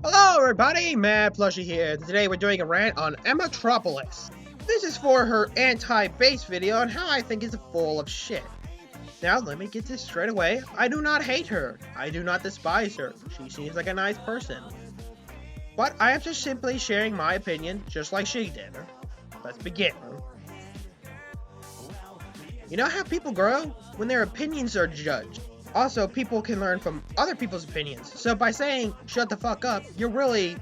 Hello everybody, Mad Plushie here. Today we're doing a rant on Emmetropolis. This is for her anti-base video on how I think it's full of shit. Now let me get this straight away. I do not hate her. I do not despise her. She seems like a nice person. But I am just simply sharing my opinion just like she did. Let's begin. You know how people grow? When their opinions are judged. Also, people can learn from other people's opinions. So by saying, shut the fuck up, you're really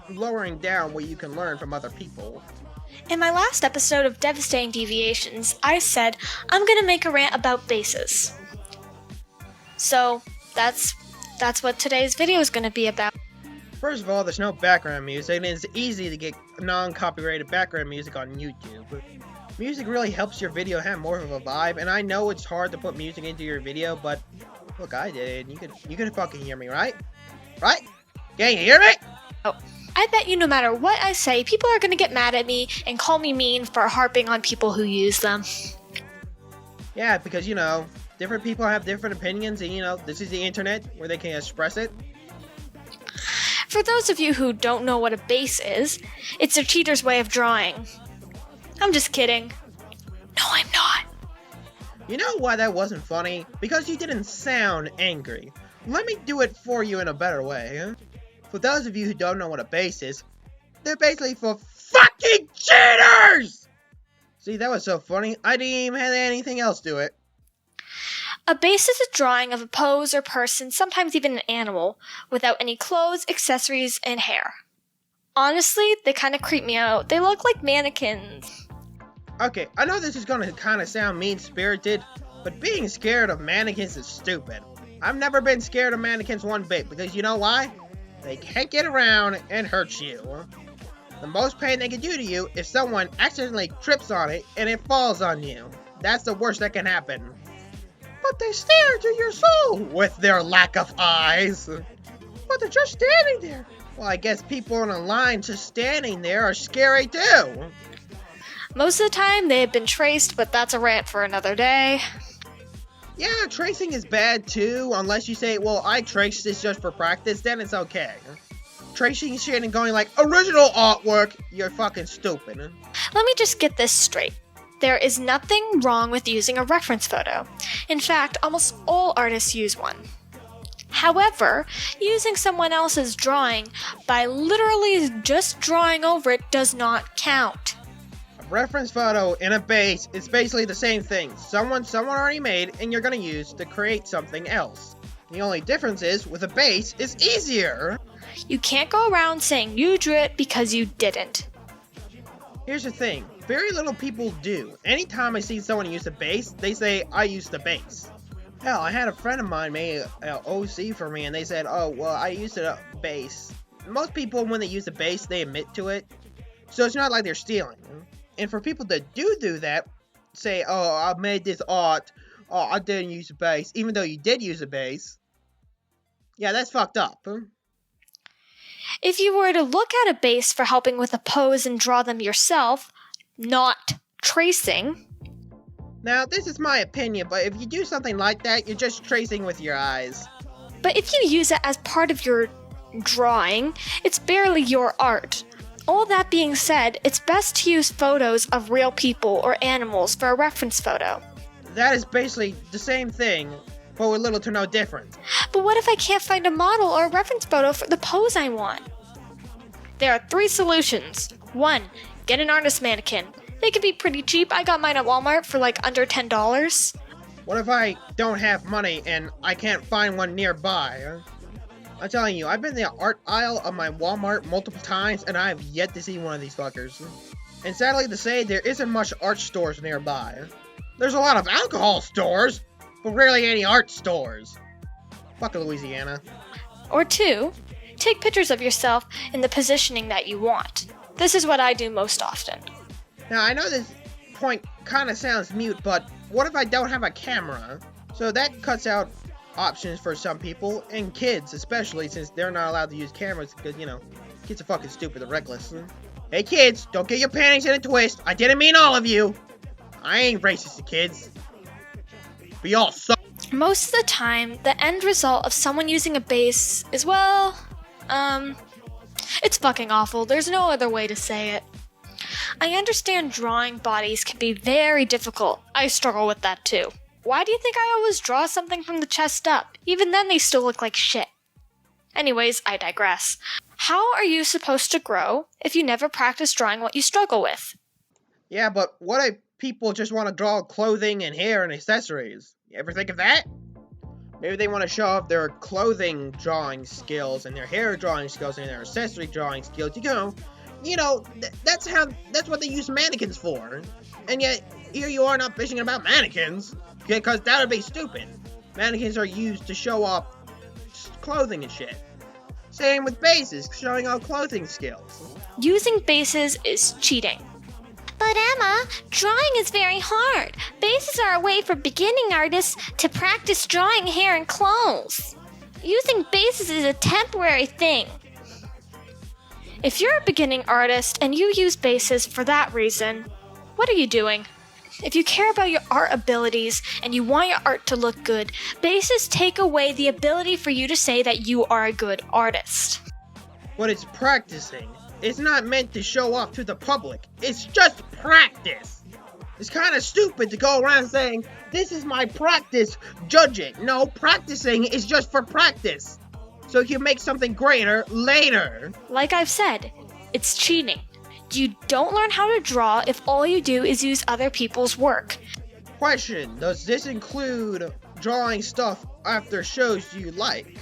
lowering down what you can learn from other people. In my last episode of Devastating Deviations, I said I'm gonna make a rant about bases. So, that's what today's video is gonna be about. First of all, there's no background music, and it's easy to get non-copyrighted background music on YouTube. Music really helps your video have more of a vibe, and I know it's hard to put music into your video, but look, I did. You could fucking hear me, right? Right? Can you hear me? Oh, I bet you no matter what I say, people are gonna get mad at me and call me mean for harping on people who use them. Yeah, because, different people have different opinions, and, this is the internet where they can express it. For those of you who don't know what a base is, it's a cheater's way of drawing. I'm just kidding. No, I'm not. You know why that wasn't funny? Because you didn't sound angry. Let me do it for you in a better way. For those of you who don't know what a base is, they're basically for fucking cheaters! See, that was so funny, I didn't even have anything else do it. A base is a drawing of a pose or person, sometimes even an animal, without any clothes, accessories, and hair. Honestly, they kind of creep me out. They look like mannequins. Okay, I know this is gonna kind of sound mean-spirited, but being scared of mannequins is stupid. I've never been scared of mannequins one bit, because you know why? They can't get around and hurt you. The most pain they can do to you is someone accidentally trips on it and it falls on you. That's the worst that can happen. But they stare into your soul with their lack of eyes. But they're just standing there. Well, I guess people in a line just standing there are scary too. Most of the time, they have been traced, but that's a rant for another day. Yeah, tracing is bad too, unless you say, well, I traced this just for practice, then it's okay. Tracing shit and going like, original artwork, you're fucking stupid. Let me just get this straight. There is nothing wrong with using a reference photo. In fact, almost all artists use one. However, using someone else's drawing by literally just drawing over it does not count. Reference photo in a base is basically the same thing. Someone already made and you're gonna use to create something else. The only difference is, with a base, it's easier. You can't go around saying you drew it because you didn't. Here's the thing, very little people do. Anytime I see someone use a base, they say, I used the base. Hell, I had a friend of mine make an OC for me and they said, oh, well, I used a base. Most people, when they use a base, they admit to it. So it's not like they're stealing. And for people that do that, say, oh, I made this art, oh, I didn't use a base, even though you did use a base. Yeah, that's fucked up. If you were to look at a base for helping with a pose and draw them yourself, not tracing. Now, this is my opinion, but if you do something like that, you're just tracing with your eyes. But if you use it as part of your drawing, it's barely your art. All that being said, it's best to use photos of real people or animals for a reference photo. That is basically the same thing, but with little to no difference. But what if I can't find a model or a reference photo for the pose I want? There are 3 solutions. 1. Get an artist mannequin. They can be pretty cheap. I got mine at Walmart for like under $10. What if I don't have money and I can't find one nearby? I'm telling you, I've been in the art aisle of my Walmart multiple times, and I have yet to see one of these fuckers. And sadly to say, there isn't much art stores nearby. There's a lot of alcohol stores, but rarely any art stores. Fuck Louisiana. Or 2, take pictures of yourself in the positioning that you want. This is what I do most often. Now, I know this point kind of sounds mute, but what if I don't have a camera? So that cuts out options for some people, and kids especially, since they're not allowed to use cameras because, kids are fucking stupid and reckless. Hey kids, don't get your panties in a twist. I didn't mean all of you. I ain't racist to kids. We all suck. Most of the time, the end result of someone using a base is, well, It's fucking awful. There's no other way to say it. I understand drawing bodies can be very difficult. I struggle with that too. Why do you think I always draw something from the chest up? Even then they still look like shit. Anyways, I digress. How are you supposed to grow if you never practice drawing what you struggle with? Yeah, but what if people just want to draw clothing and hair and accessories? You ever think of that? Maybe they want to show off their clothing drawing skills and their hair drawing skills and their accessory drawing skills. That's what they use mannequins for. And yet, here you are not bitching about mannequins. Because that would be stupid. Mannequins are used to show off clothing and shit. Same with bases, showing off clothing skills. Using bases is cheating. But Emma, drawing is very hard. Bases are a way for beginning artists to practice drawing hair and clothes. Using bases is a temporary thing. If you're a beginning artist and you use bases for that reason, what are you doing? If you care about your art abilities and you want your art to look good, bases take away the ability for you to say that you are a good artist. But it's practicing. It's not meant to show off to the public. It's just practice. It's kind of stupid to go around saying, this is my practice, judge it. No, practicing is just for practice. So you can make something greater later. Like I've said, it's cheating. You don't learn how to draw if all you do is use other people's work. Question, does this include drawing stuff after shows you like?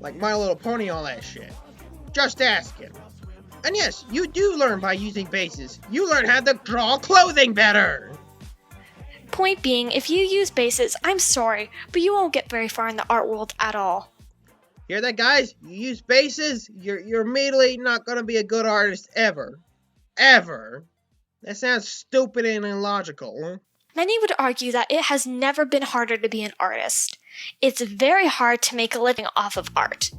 Like My Little Pony, all that shit. Just asking. And yes, you do learn by using bases. You learn how to draw clothing better. Point being, if you use bases, I'm sorry, but you won't get very far in the art world at all. Hear that, guys? You use bases, you're immediately not gonna be a good artist ever. Ever. That sounds stupid and illogical. Many would argue that it has never been harder to be an artist. It's very hard to make a living off of art.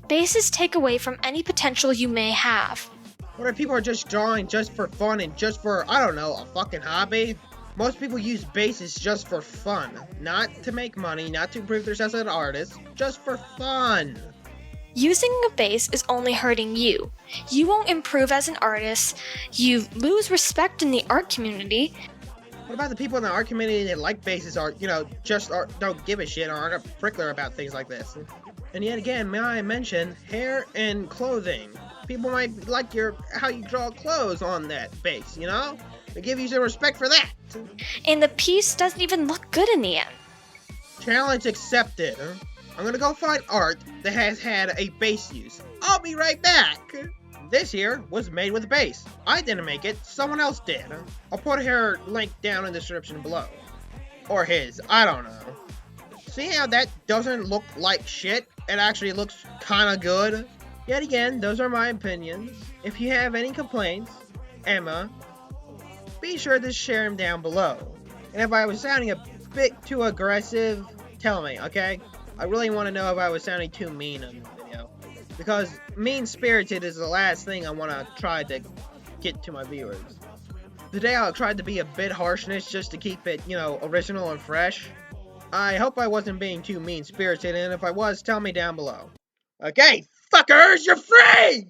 Bases take away from any potential you may have. What if people are just drawing just for fun and just for, I don't know, a fucking hobby? Most people use bases just for fun. Not to make money, not to prove themselves as an artist, just for fun. Using a base is only hurting you. You won't improve as an artist, you lose respect in the art community. What about the people in the art community that like bases don't give a shit or aren't a prickler about things like this? And yet again, may I mention, hair and clothing. People might like how you draw clothes on that base, you know? They give you some respect for that. And the piece doesn't even look good in the end. Challenge accepted. I'm gonna go find art that has had a base use. I'll be right back. This here was made with a base. I didn't make it, someone else did. I'll put her link down in the description below. Or his, I don't know. See how that doesn't look like shit? It actually looks kinda good. Yet again, those are my opinions. If you have any complaints, Emma, be sure to share them down below. And if I was sounding a bit too aggressive, tell me, okay? I really want to know if I was sounding too mean in the video. Because mean-spirited is the last thing I want to try to get to my viewers. Today I tried to be a bit harshness just to keep it, original and fresh. I hope I wasn't being too mean-spirited, and if I was, tell me down below. Okay, fuckers, you're free!